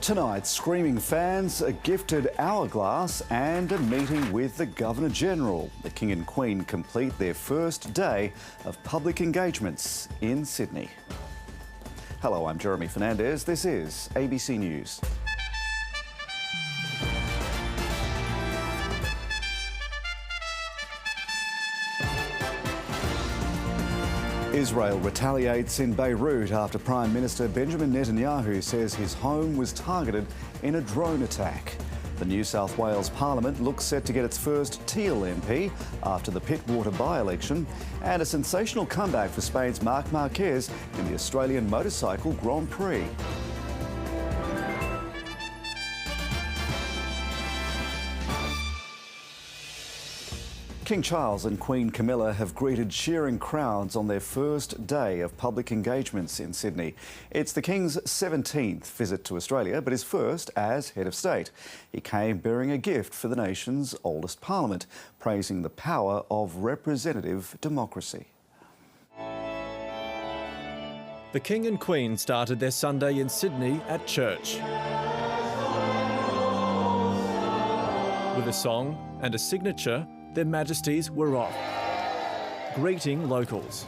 Tonight, screaming fans, a gifted hourglass and a meeting with the Governor-General. The King and Queen complete their first day of public engagements in Sydney. Hello, I'm Jeremy Fernandez. This is ABC News. Israel retaliates in Beirut after Prime Minister Benjamin Netanyahu says his home was targeted in a drone attack. The New South Wales Parliament looks set to get its first Teal MP after the Pittwater by-election, and a sensational comeback for Spain's Marc Marquez in the Australian Motorcycle Grand Prix. King Charles and Queen Camilla have greeted cheering crowds on their first day of public engagements in Sydney. It's the King's 17th visit to Australia, but his first as head of state. He came bearing a gift for the nation's oldest parliament, praising the power of representative democracy. The King and Queen started their Sunday in Sydney at church. With a song and a signature, their Majesties were off, greeting locals.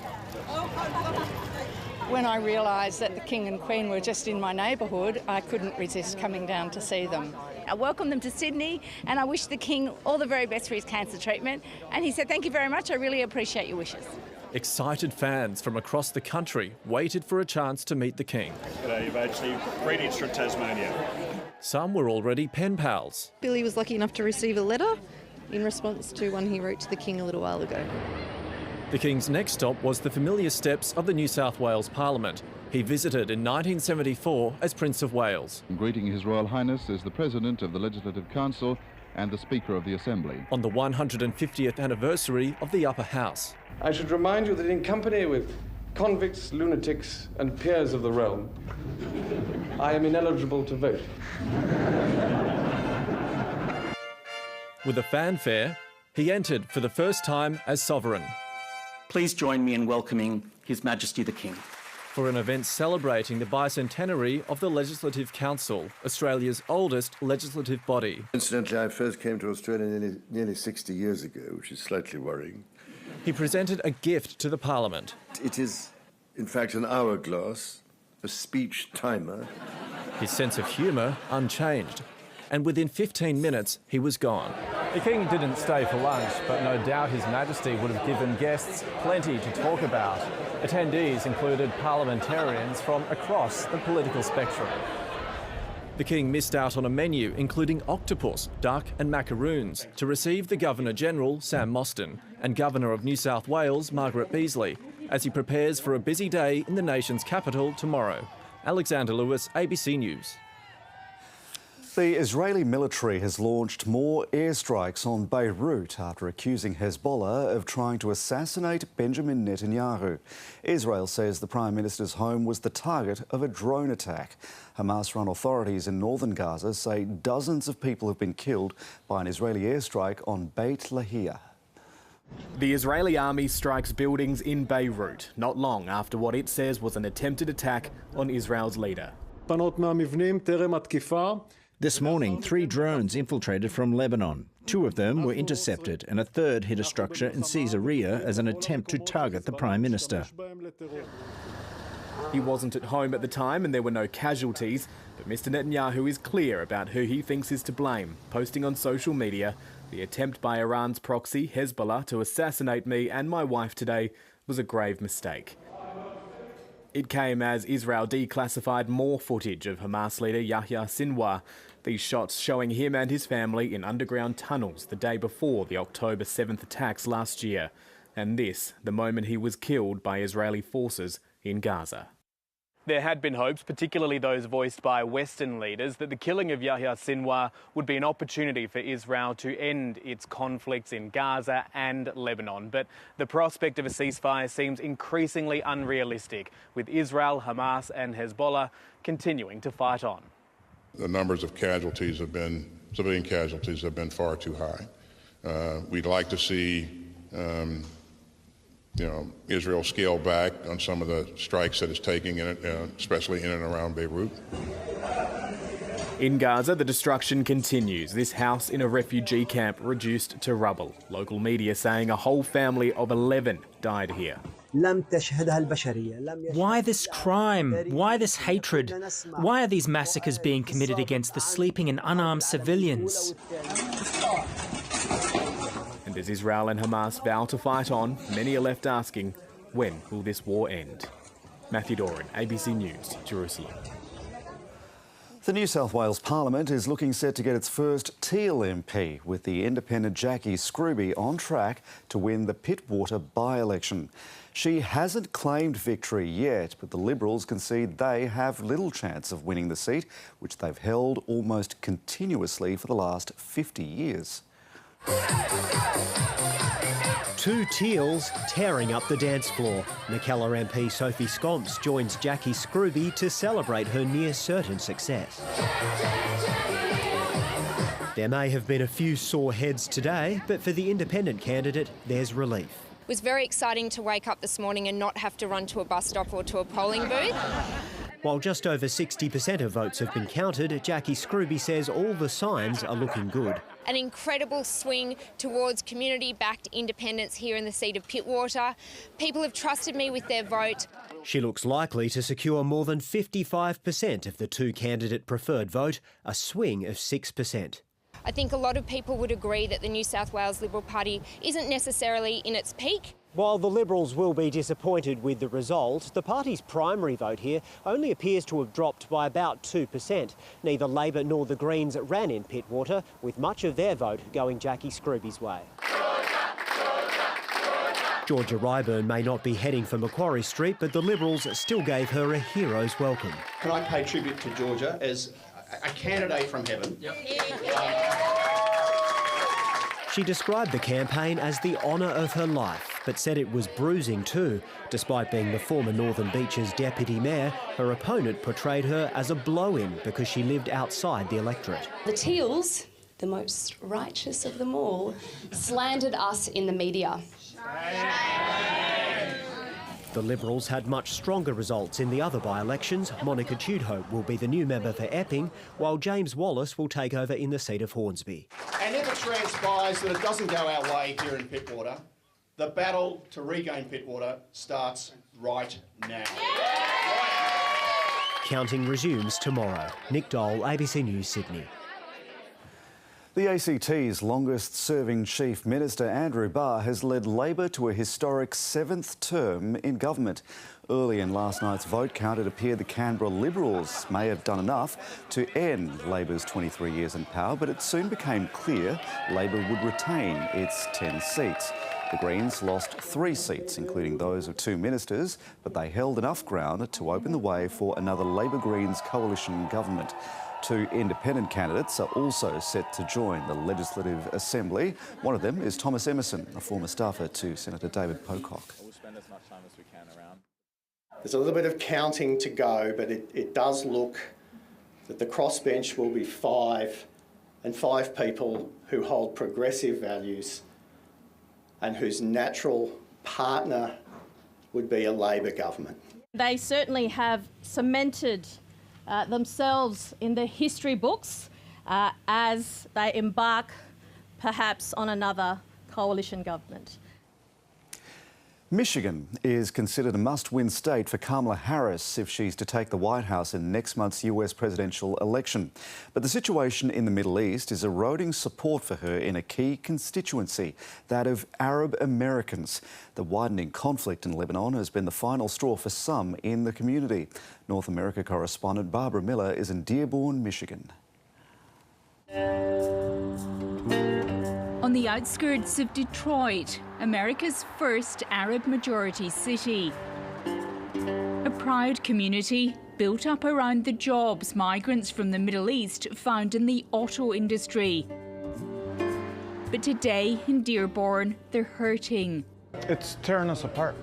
When I realised that the King and Queen were just in my neighbourhood, I couldn't resist coming down to see them. I welcome them to Sydney and I wish the King all the very best for his cancer treatment. And he said, "Thank you very much, I really appreciate your wishes." Excited fans from across the country waited for a chance to meet the King. G'day, you've actually greetings from Tasmania. Some were already pen pals. Billy was lucky enough to receive a letter in response to one he wrote to the King a little while ago. The King's next stop was the familiar steps of the New South Wales Parliament. He visited in 1974 as Prince of Wales. Greeting His Royal Highness as the President of the Legislative Council and the Speaker of the Assembly. On the 150th anniversary of the Upper House. I should remind you that in company with convicts, lunatics and peers of the realm, I am ineligible to vote. With a fanfare, he entered for the first time as sovereign. Please join me in welcoming His Majesty the King. For an event celebrating the bicentenary of the Legislative Council, Australia's oldest legislative body. Incidentally, I first came to Australia nearly 60 years ago, which is slightly worrying. He presented a gift to the Parliament. It is, in fact, an hourglass, a speech timer. His sense of humour unchanged. And within 15 minutes, he was gone. The King didn't stay for lunch, but no doubt His Majesty would have given guests plenty to talk about. Attendees included parliamentarians from across the political spectrum. The King missed out on a menu including octopus, duck and macaroons to receive the Governor-General, Sam Mostyn, and Governor of New South Wales, Margaret Beazley, as he prepares for a busy day in the nation's capital tomorrow. Alexander Lewis, ABC News. The Israeli military has launched more airstrikes on Beirut after accusing Hezbollah of trying to assassinate Benjamin Netanyahu. Israel says the Prime Minister's home was the target of a drone attack. Hamas-run authorities in northern Gaza say dozens of people have been killed by an Israeli airstrike on Beit Lahia. The Israeli army strikes buildings in Beirut not long after what it says was an attempted attack on Israel's leader. This morning, 3 drones infiltrated from Lebanon. 2 of them were intercepted and a third hit a structure in Caesarea as an attempt to target the Prime Minister. He wasn't at home at the time and there were no casualties, but Mr Netanyahu is clear about who he thinks is to blame, posting on social media, "The attempt by Iran's proxy, Hezbollah, to assassinate me and my wife today was a grave mistake." It came as Israel declassified more footage of Hamas leader Yahya Sinwar. These shots showing him and his family in underground tunnels the day before the October 7th attacks last year. And this, the moment he was killed by Israeli forces in Gaza. There had been hopes, particularly those voiced by Western leaders, that the killing of Yahya Sinwar would be an opportunity for Israel to end its conflicts in Gaza and Lebanon. But the prospect of a ceasefire seems increasingly unrealistic, with Israel, Hamas and Hezbollah continuing to fight on. The numbers of casualties civilian casualties have been far too high. We'd like to see Israel scale back on some of the strikes that it's taking, especially in and around Beirut. In Gaza, the destruction continues. This house in a refugee camp reduced to rubble. Local media saying a whole family of 11 died here. Why this crime? Why this hatred? Why are these massacres being committed against the sleeping and unarmed civilians? And as Israel and Hamas vow to fight on, many are left asking, when will this war end? Matthew Doran, ABC News, Jerusalem. The New South Wales Parliament is looking set to get its first Teal MP, with the independent Jackie Scrooby on track to win the Pittwater by-election. She hasn't claimed victory yet, but the Liberals concede they have little chance of winning the seat, which they've held almost continuously for the last 50 years. Two Teals tearing up the dance floor. Mackellar MP Sophie Scomps joins Jackie Scrooby to celebrate her near-certain success. There may have been a few sore heads today, but for the independent candidate, there's relief. It was very exciting to wake up this morning and not have to run to a bus stop or to a polling booth. While just over 60% of votes have been counted, Jackie Scrooby says all the signs are looking good. An incredible swing towards community-backed independence here in the seat of Pittwater. People have trusted me with their vote. She looks likely to secure more than 55% of the two-candidate preferred vote, a swing of 6%. I think a lot of people would agree that the New South Wales Liberal Party isn't necessarily in its peak. While the Liberals will be disappointed with the result, the party's primary vote here only appears to have dropped by about 2%. Neither Labor nor the Greens ran in Pittwater, with much of their vote going Jackie Scrooby's way. Georgia Ryburn may not be heading for Macquarie Street, but the Liberals still gave her a hero's welcome. Can I pay tribute to Georgia as a candidate from heaven? Yep. She described the campaign as the honour of her life, but said it was bruising too. Despite being the former Northern Beaches deputy mayor, her opponent portrayed her as a blow-in because she lived outside the electorate. The Teals, the most righteous of them all, slandered us in the media. The Liberals had much stronger results in the other by-elections. Monica Tudhope will be the new member for Epping, while James Wallace will take over in the seat of Hornsby. And if it transpires that it doesn't go our way here in Pittwater, the battle to regain Pittwater starts right now. Counting resumes tomorrow. Nick Dole, ABC News, Sydney. The ACT's longest-serving Chief Minister, Andrew Barr, has led Labor to a historic 7th term in government. Early in last night's vote count, it appeared the Canberra Liberals may have done enough to end Labor's 23 years in power, but it soon became clear Labor would retain its 10 seats. The Greens lost 3 seats, including those of 2 ministers, but they held enough ground to open the way for another Labor-Greens coalition government. 2 independent candidates are also set to join the Legislative Assembly. One of them is Thomas Emerson, a former staffer to Senator David Pocock. We'll spend as much time as we can around. There's a little bit of counting to go, but it does look that the crossbench will be 5, and 5 people who hold progressive values and whose natural partner would be a Labor government. They certainly have cemented themselves in the history books as they embark perhaps on another coalition government. Michigan is considered a must-win state for Kamala Harris if she's to take the White House in next month's US presidential election. But the situation in the Middle East is eroding support for her in a key constituency, that of Arab Americans. The widening conflict in Lebanon has been the final straw for some in the community. North America correspondent Barbara Miller is in Dearborn, Michigan. On the outskirts of Detroit, America's first Arab-majority city. A proud community built up around the jobs migrants from the Middle East found in the auto industry. But today in Dearborn, they're hurting. It's tearing us apart.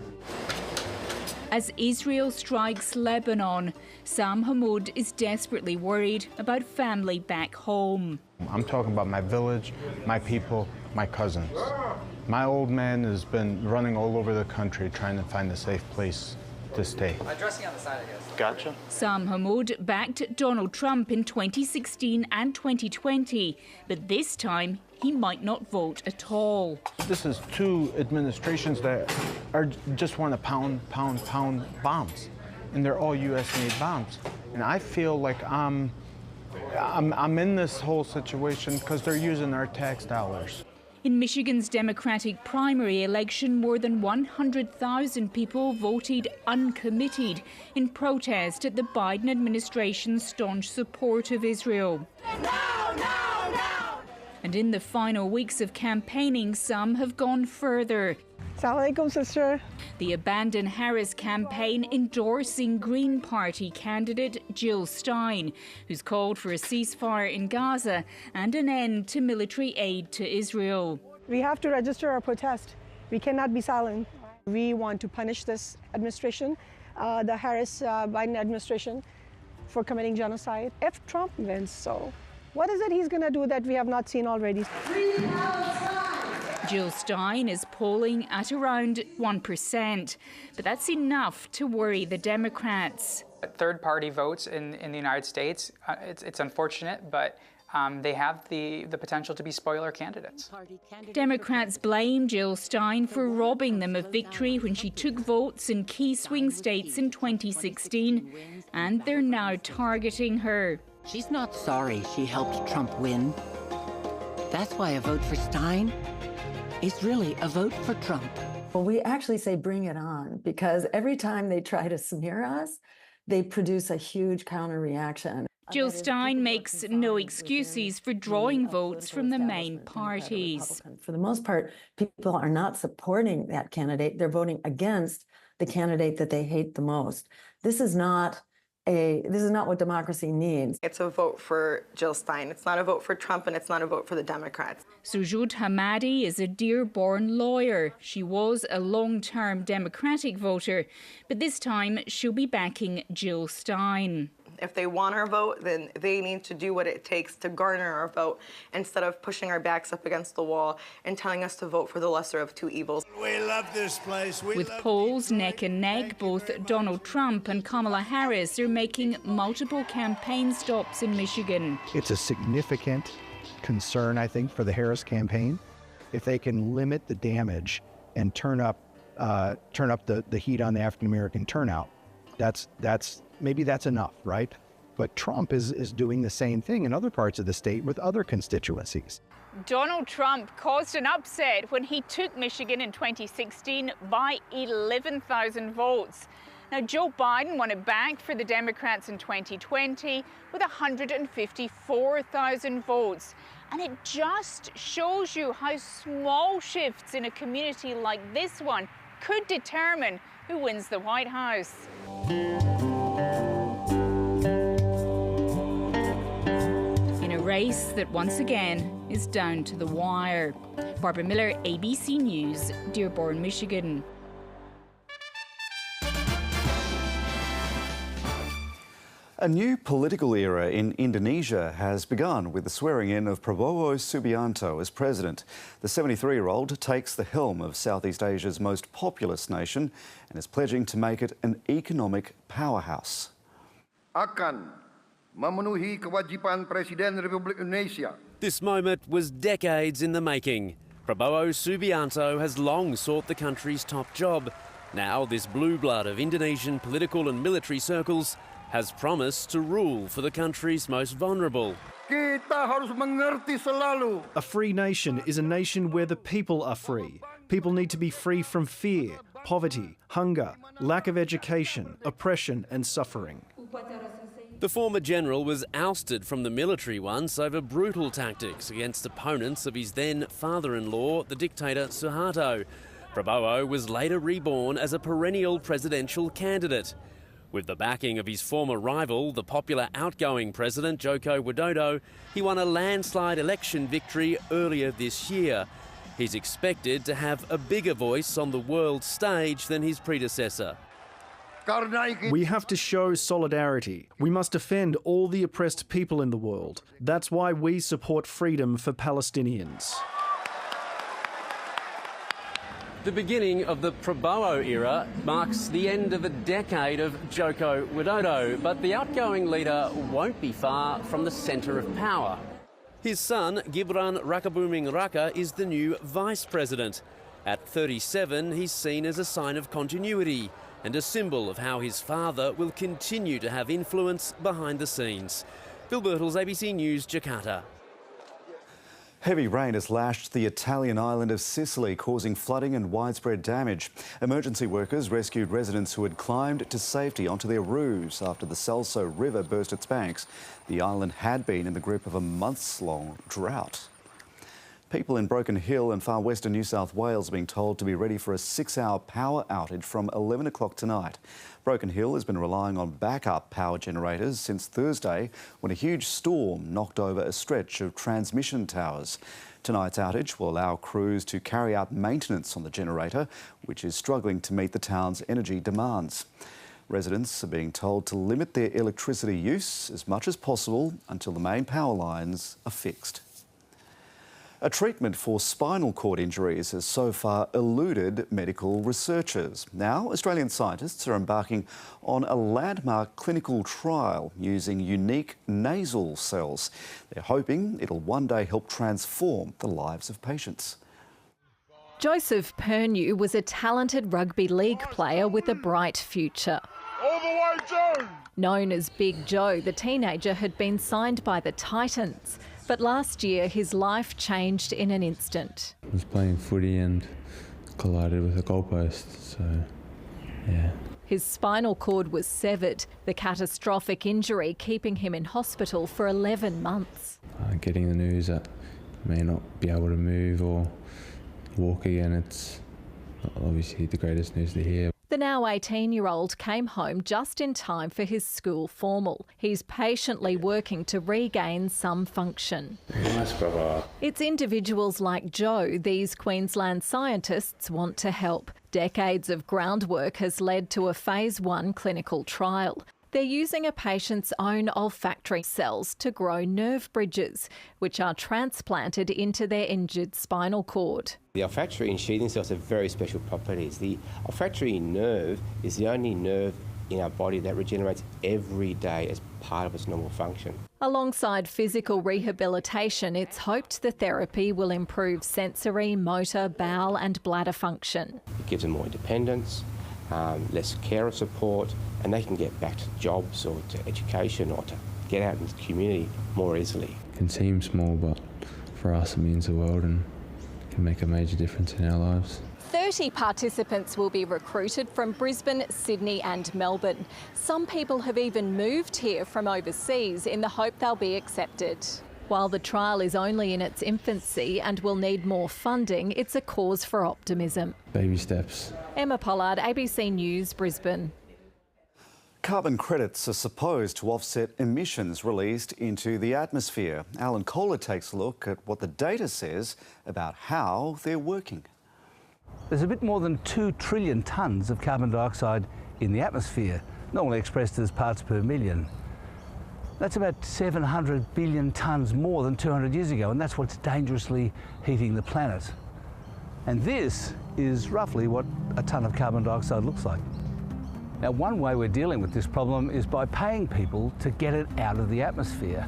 As Israel strikes Lebanon, Sam Hamoud is desperately worried about family back home. I'm talking about my village, my people, my cousins. My old man has been running all over the country trying to find a safe place to stay. Addressing on the side, I guess. Gotcha. Sam Hammoud backed Donald Trump in 2016 and 2020, but this time he might not vote at all. This is two administrations that just want to pound bombs, and they're all U.S.-made bombs. And I feel like I'm in this whole situation because they're using our tax dollars. In Michigan's Democratic primary election, more than 100,000 people voted uncommitted in protest at the Biden administration's staunch support of Israel. And in the final weeks of campaigning, some have gone further. Assalamu alaikum, sister. The Abandon Harris campaign endorsing Green Party candidate Jill Stein, who's called for a ceasefire in Gaza and an end to military aid to Israel. We have to register our protest. We cannot be silent. We want to punish this administration, the Harris-Biden administration, for committing genocide. If Trump wins, so what is it he's going to do that we have not seen already? Jill Stein is polling at around 1%, but that's enough to worry the Democrats. Third-party votes in the United States, it's unfortunate, but they have the potential to be spoiler candidates. Democrats blame Jill Stein for robbing them of victory when she took votes in key swing states in 2016, and they're now targeting her. She's not sorry she helped Trump win. That's why a vote for Stein is really a vote for Trump. Well, we actually say bring it on, because every time they try to smear us, they produce a huge counter reaction. Jill Stein makes no excuses for drawing votes from the main parties. For the most part, people are not supporting that candidate. They're voting against the candidate that they hate the most. This is not what democracy needs. It's a vote for Jill Stein. It's not a vote for Trump, and it's not a vote for the Democrats. Sujud Hamadi is a Dearborn lawyer. She was a long-term Democratic voter, but this time she'll be backing Jill Stein. If they want our vote, then they need to do what it takes to garner our vote instead of pushing our backs up against the wall and telling us to vote for the lesser of two evils. We love this place. With polls neck and neck, both Donald Trump and Kamala Harris are making multiple campaign stops in Michigan. It's a significant concern, I think, for the Harris campaign. If they can limit the damage and turn up the heat on the African-American turnout, maybe that's enough, right? But Trump is doing the same thing in other parts of the state with other constituencies. Donald Trump caused an upset when he took Michigan in 2016 by 11,000 votes. Now, Joe Biden won it back for the Democrats in 2020 with 154,000 votes. And it just shows you how small shifts in a community like this one could determine who wins the White House. In a race that once again is down to the wire. Barbara Miller, ABC News, Dearborn, Michigan. A new political era in Indonesia has begun with the swearing-in of Prabowo Subianto as president. The 73-year-old takes the helm of Southeast Asia's most populous nation and is pledging to make it an economic powerhouse. Akan memenuhi kewajiban Presiden Republik Indonesia. This moment was decades in the making. Prabowo Subianto has long sought the country's top job. Now this blue blood of Indonesian political and military circles has promised to rule for the country's most vulnerable. Kita harus mengerti selalu. A free nation is a nation where the people are free. People need to be free from fear, poverty, hunger, lack of education, oppression and suffering. The former general was ousted from the military once over brutal tactics against opponents of his then father-in-law, the dictator Suharto. Prabowo was later reborn as a perennial presidential candidate. With the backing of his former rival, the popular outgoing president Joko Widodo, he won a landslide election victory earlier this year. He's expected to have a bigger voice on the world stage than his predecessor. We have to show solidarity. We must defend all the oppressed people in the world. That's why we support freedom for Palestinians. The beginning of the Prabowo era marks the end of a decade of Joko Widodo, but the outgoing leader won't be far from the centre of power. His son, Gibran Rakabuming Raka, is the new vice president. At 37, he's seen as a sign of continuity and a symbol of how his father will continue to have influence behind the scenes. Bill Birtles, ABC News, Jakarta. Heavy rain has lashed the Italian island of Sicily, causing flooding and widespread damage. Emergency workers rescued residents who had climbed to safety onto their roofs after the Celso River burst its banks. The island had been in the grip of a months-long drought. People in Broken Hill and far western New South Wales are being told to be ready for a 6-hour power outage from 11 o'clock tonight. Broken Hill has been relying on backup power generators since Thursday when a huge storm knocked over a stretch of transmission towers. Tonight's outage will allow crews to carry out maintenance on the generator, which is struggling to meet the town's energy demands. Residents are being told to limit their electricity use as much as possible until the main power lines are fixed. A treatment for spinal cord injuries has so far eluded medical researchers. Now, Australian scientists are embarking on a landmark clinical trial using unique nasal cells. They're hoping it'll one day help transform the lives of patients. Joseph Pernew was a talented rugby league player with a bright future. All the way, Joe! Known as Big Joe, the teenager had been signed by the Titans. But last year, his life changed in an instant. I was playing footy and collided with a goalpost, so yeah. His spinal cord was severed, the catastrophic injury keeping him in hospital for 11 months. Getting the news that I may not be able to move or walk again, it's obviously the greatest news to hear. The now 18-year-old came home just in time for his school formal. He's patiently working to regain some function. Nice, brother. It's individuals like Joe these Queensland scientists want to help. Decades of groundwork has led to a Phase 1 clinical trial. They're using a patient's own olfactory cells to grow nerve bridges, which are transplanted into their injured spinal cord. The olfactory and sheathing cells have very special properties. The olfactory nerve is the only nerve in our body that regenerates every day as part of its normal function. Alongside physical rehabilitation, it's hoped the therapy will improve sensory, motor, bowel and bladder function. It gives them more independence, less carer support, and they can get back to jobs or to education or to get out into the community more easily. It can seem small, but for us it means the world and can make a major difference in our lives. 30 participants will be recruited from Brisbane, Sydney and Melbourne. Some people have even moved here from overseas in the hope they'll be accepted. While the trial is only in its infancy and will need more funding, it's a cause for optimism. Baby steps. Emma Pollard, ABC News, Brisbane. Carbon credits are supposed to offset emissions released into the atmosphere. Alan Kohler takes a look at what the data says about how they're working. There's a bit more than 2 trillion tonnes of carbon dioxide in the atmosphere, normally expressed as parts per million. That's about 700 billion tonnes more than 200 years ago, and that's what's dangerously heating the planet. And this is roughly what a tonne of carbon dioxide looks like. Now, one way we're dealing with this problem is by paying people to get it out of the atmosphere.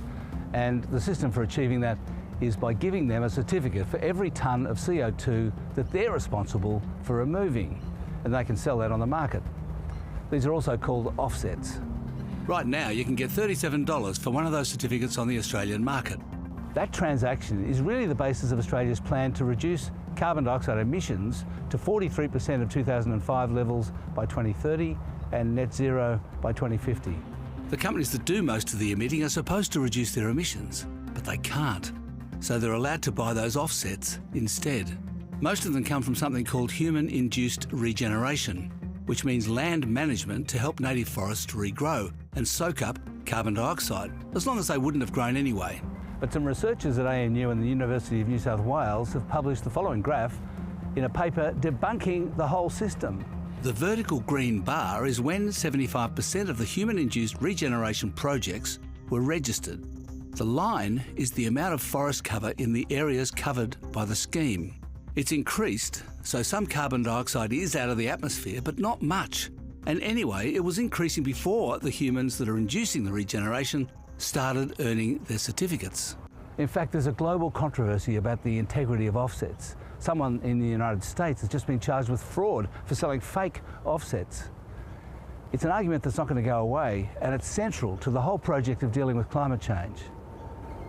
And the system for achieving that is by giving them a certificate for every tonne of CO2 that they're responsible for removing. And they can sell that on the market. These are also called offsets. Right now, you can get $37 for one of those certificates on the Australian market. That transaction is really the basis of Australia's plan to reduce carbon dioxide emissions to 43% of 2005 levels by 2030 and net zero by 2050. The companies that do most of the emitting are supposed to reduce their emissions, but they can't. So they're allowed to buy those offsets instead. Most of them come from something called human-induced regeneration, which means land management to help native forests regrow and soak up carbon dioxide, as long as they wouldn't have grown anyway. But some researchers at ANU and the University of New South Wales have published the following graph in a paper debunking the whole system. The vertical green bar is when 75% of the human-induced regeneration projects were registered. The line is the amount of forest cover in the areas covered by the scheme. It's increased, so some carbon dioxide is out of the atmosphere, but not much. And anyway, it was increasing before the humans that are inducing the regeneration started earning their certificates. In fact, there's a global controversy about the integrity of offsets. Someone in the United States has just been charged with fraud for selling fake offsets. It's an argument that's not going to go away, and it's central to the whole project of dealing with climate change.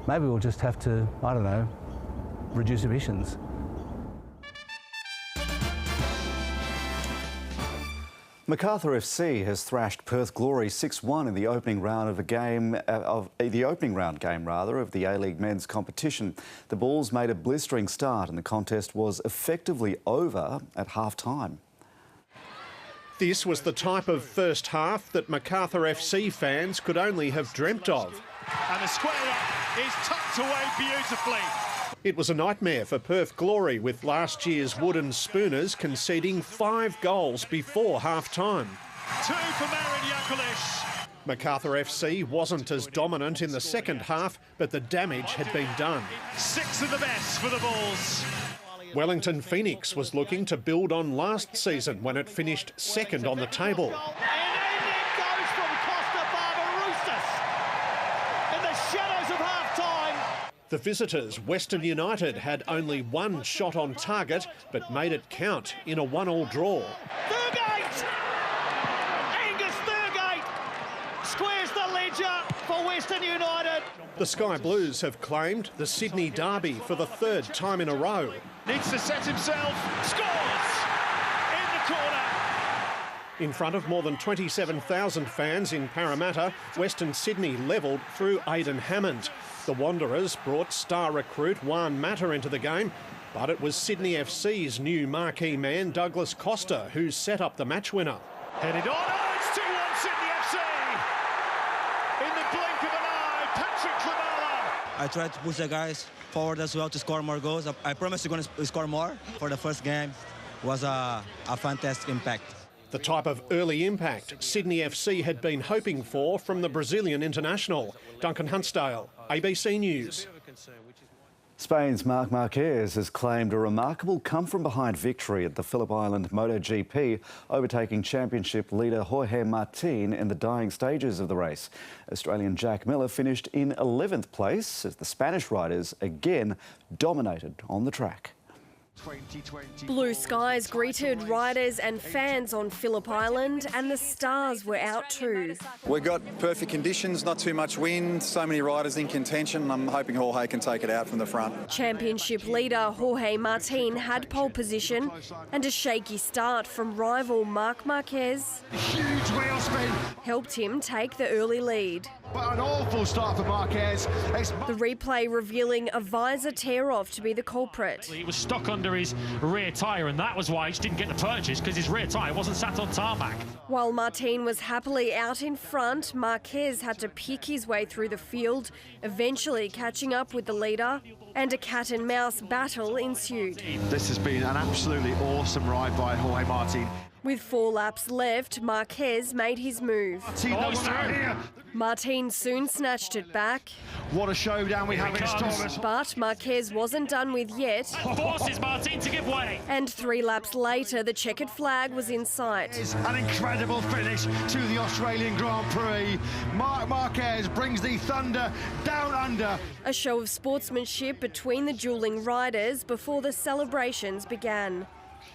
Maybe we'll just have to, I don't know, reduce emissions. Macarthur FC has thrashed Perth Glory 6-1 in the opening round of the A-League men's competition. The Bulls made a blistering start and the contest was effectively over at half-time. This was the type of first half that Macarthur FC fans could only have dreamt of. And the square up is tucked away beautifully. It was a nightmare for Perth Glory, with last year's Wooden Spooners conceding 5 goals before half-time. 2 for Marin Yakulish. Macarthur FC wasn't as dominant in the second half, but the damage had been done. 6 of the best for the Bulls. Wellington Phoenix was looking to build on last season when it finished second on the table. The visitors, Western United, had only 1 shot on target, but made it count in a 1-1 draw. Thurgate! Angus Thurgate squares the ledger for Western United. The Sky Blues have claimed the Sydney Derby for the 3rd time in a row. Needs to set himself, scores! In the corner. In front of more than 27,000 fans in Parramatta, Western Sydney levelled through Aidan Hammond. The Wanderers brought star recruit Juan Mata into the game, but it was Sydney FC's new marquee man, Douglas Costa, who set up the match winner. Headed on, oh, it's 2-1 Sydney FC! In the blink of an eye, Patrick Klimala. I tried to push the guys forward as well to score more goals. I promised you're going to score more for the first game. It was a fantastic impact. The type of early impact Sydney FC had been hoping for from the Brazilian international. Duncan Huntsdale, ABC News. Spain's Marc Marquez has claimed a remarkable come-from-behind victory at the Phillip Island MotoGP, overtaking championship leader Jorge Martin in the dying stages of the race. Australian Jack Miller finished in 11th place as the Spanish riders again dominated on the track. Blue skies greeted riders and fans on Phillip Island, and the stars were out too. We've got perfect conditions, not too much wind, so many riders in contention. I'm hoping Jorge can take it out from the front. Championship leader Jorge Martin had pole position, and a shaky start from rival Marc Marquez Huge wheel spin. helped him take the early lead. But an awful start for Marquez. The replay revealing a visor tear-off to be the culprit. He was stuck under his rear tyre, and that was why he didn't get the purchase, because his rear tyre wasn't sat on tarmac. While Martin was happily out in front, Marquez had to pick his way through the field, eventually catching up with the leader, and a cat-and-mouse battle ensued. This has been an absolutely awesome ride by Jorge Martin. With 4 laps left, Marquez made his move. Martin soon snatched it back. What a showdown we have in Thomas. But Marquez wasn't done with yet. Forces Martin to give way. And 3 laps later, the checkered flag was in sight. An incredible finish to the Australian Grand Prix. Marc Marquez brings the thunder down under. A show of sportsmanship between the dueling riders before the celebrations began.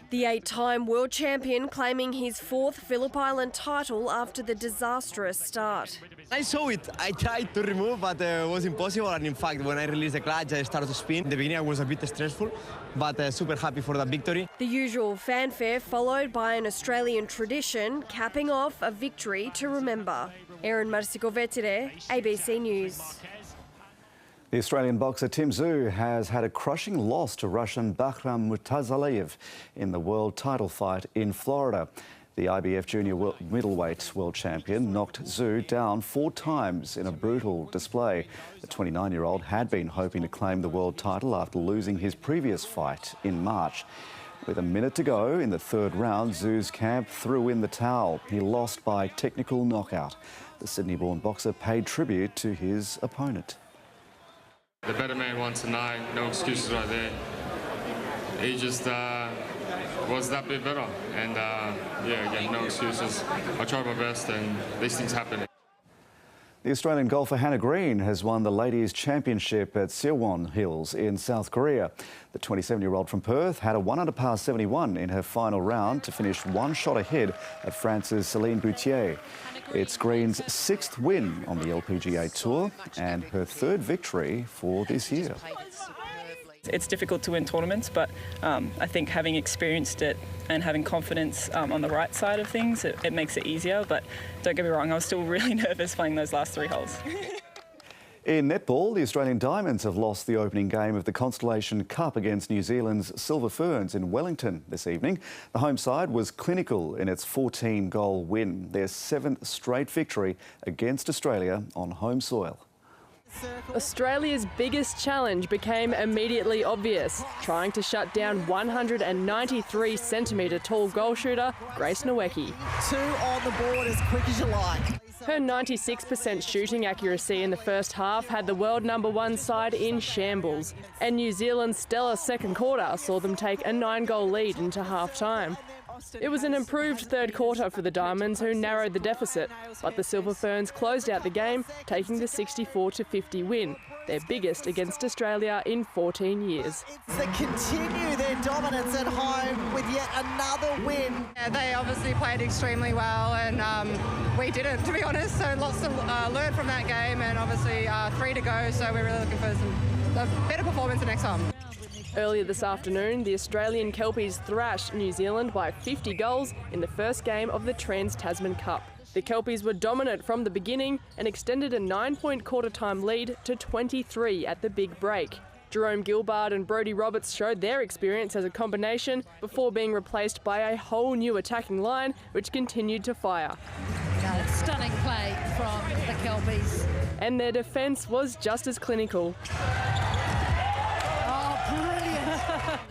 The 8-time world champion claiming his 4th Phillip Island title after the disastrous start. I saw it. I tried to remove, but it was impossible. And in fact, when I released the clutch, I started to spin. In the beginning, I was a bit stressful, but super happy for the victory. The usual fanfare followed by an Australian tradition, capping off a victory to remember. Erin Marsico-Vetire, ABC News. The Australian boxer Tim Tszyu has had a crushing loss to Russian Bakhram Murtazaliyev in the world title fight in Florida. The IBF junior middleweight world champion knocked Tszyu down 4 times in a brutal display. The 29-year-old had been hoping to claim the world title after losing his previous fight in March. With a minute to go in the 3rd round, Tszyu's camp threw in the towel. He lost by technical knockout. The Sydney-born boxer paid tribute to his opponent. The better man won tonight, no excuses right there. it just was that bit better. And yeah, again, no excuses. I tried my best, and these things happen. The Australian golfer Hannah Green has won the Ladies' Championship at Siwon Hills in South Korea. The 27-year-old from Perth had a 1 under par 71 in her final round to finish one shot ahead of France's Céline Boutier. It's Green's 6th win on the LPGA Tour and her 3rd victory for this year. It's difficult to win tournaments, but I think having experienced it and having confidence on the right side of things, it makes it easier. But don't get me wrong, I was still really nervous playing those last 3 holes. In netball, the Australian Diamonds have lost the opening game of the Constellation Cup against New Zealand's Silver Ferns in Wellington this evening. The home side was clinical in its 14-goal win, their 7th straight victory against Australia on home soil. Australia's biggest challenge became immediately obvious, trying to shut down 193-centimetre tall goal shooter Grace Nowicki. 2 on the board as quick as you like. Her 96% shooting accuracy in the first half had the world #1 side in shambles, and New Zealand's stellar second quarter saw them take a 9-goal lead into half-time. It was an improved third quarter for the Diamonds, who narrowed the deficit, but the Silver Ferns closed out the game, taking the 64-50 win, their biggest against Australia in 14 years. They continue their dominance at home with yet another win. Yeah, they obviously played extremely well, and we didn't, to be honest, so lots to learn from that game, and obviously 3 to go, so we're really looking for a better performance the next time. Earlier this afternoon, the Australian Kelpies thrashed New Zealand by 50 goals in the first game of the Trans-Tasman Cup. The Kelpies were dominant from the beginning and extended a 9-point quarter-time lead to 23 at the big break. Jerome Gilbard and Brodie Roberts showed their experience as a combination before being replaced by a whole new attacking line, which continued to fire. Stunning play from the Kelpies. And their defence was just as clinical.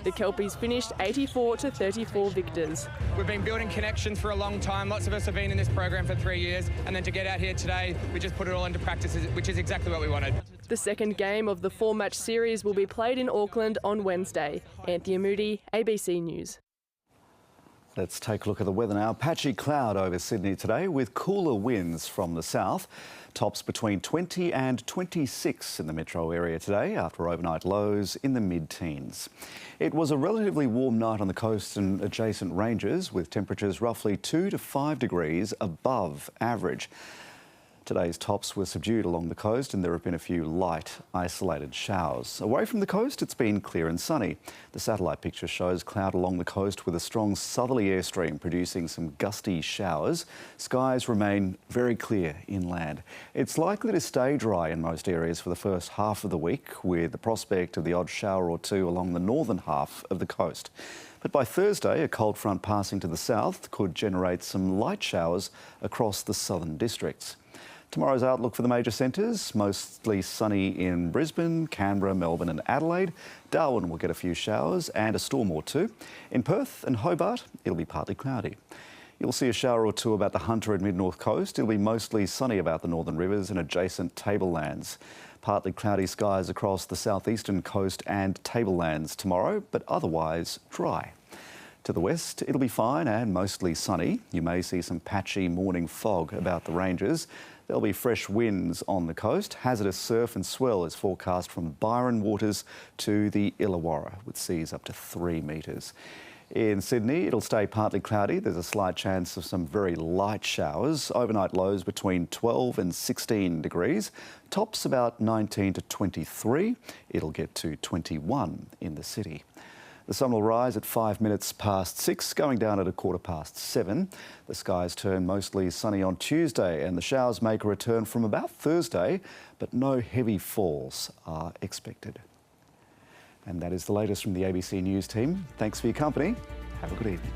The Kelpies finished 84-34 victors. We've been building connections for a long time. Lots of us have been in this program for 3 years, and then to get out here today, we just put it all into practice, which is exactly what we wanted. The second game of the 4-match series will be played in Auckland on Wednesday. Anthea Moody, ABC News. Let's take a look at the weather now. Patchy cloud over Sydney today with cooler winds from the south. Tops between 20 and 26 in the metro area today after overnight lows in the mid-teens. It was a relatively warm night on the coast and adjacent ranges with temperatures roughly 2 to 5 degrees above average. Today's tops were subdued along the coast and there have been a few light, isolated showers. Away from the coast, it's been clear and sunny. The satellite picture shows cloud along the coast with a strong southerly airstream producing some gusty showers. Skies remain very clear inland. It's likely to stay dry in most areas for the first half of the week, with the prospect of the odd shower or two along the northern half of the coast. But by Thursday, a cold front passing to the south could generate some light showers across the southern districts. Tomorrow's outlook for the major centres, mostly sunny in Brisbane, Canberra, Melbourne and Adelaide. Darwin will get a few showers and a storm or two. In Perth and Hobart, it'll be partly cloudy. You'll see a shower or two about the Hunter and mid-north coast. It'll be mostly sunny about the northern rivers and adjacent tablelands. Partly cloudy skies across the southeastern coast and tablelands tomorrow, but otherwise dry. To the west, it'll be fine and mostly sunny. You may see some patchy morning fog about the ranges. There'll be fresh winds on the coast. Hazardous surf and swell is forecast from Byron waters to the Illawarra, with seas up to 3 metres. In Sydney, it'll stay partly cloudy. There's a slight chance of some very light showers. Overnight lows between 12 and 16 degrees. Tops about 19 to 23. It'll get to 21 in the city. The sun will rise at 5 minutes past 6, going down at 7:15. The skies turn mostly sunny on Tuesday and the showers make a return from about Thursday, but no heavy falls are expected. And that is the latest from the ABC News team. Thanks for your company. Have a good evening.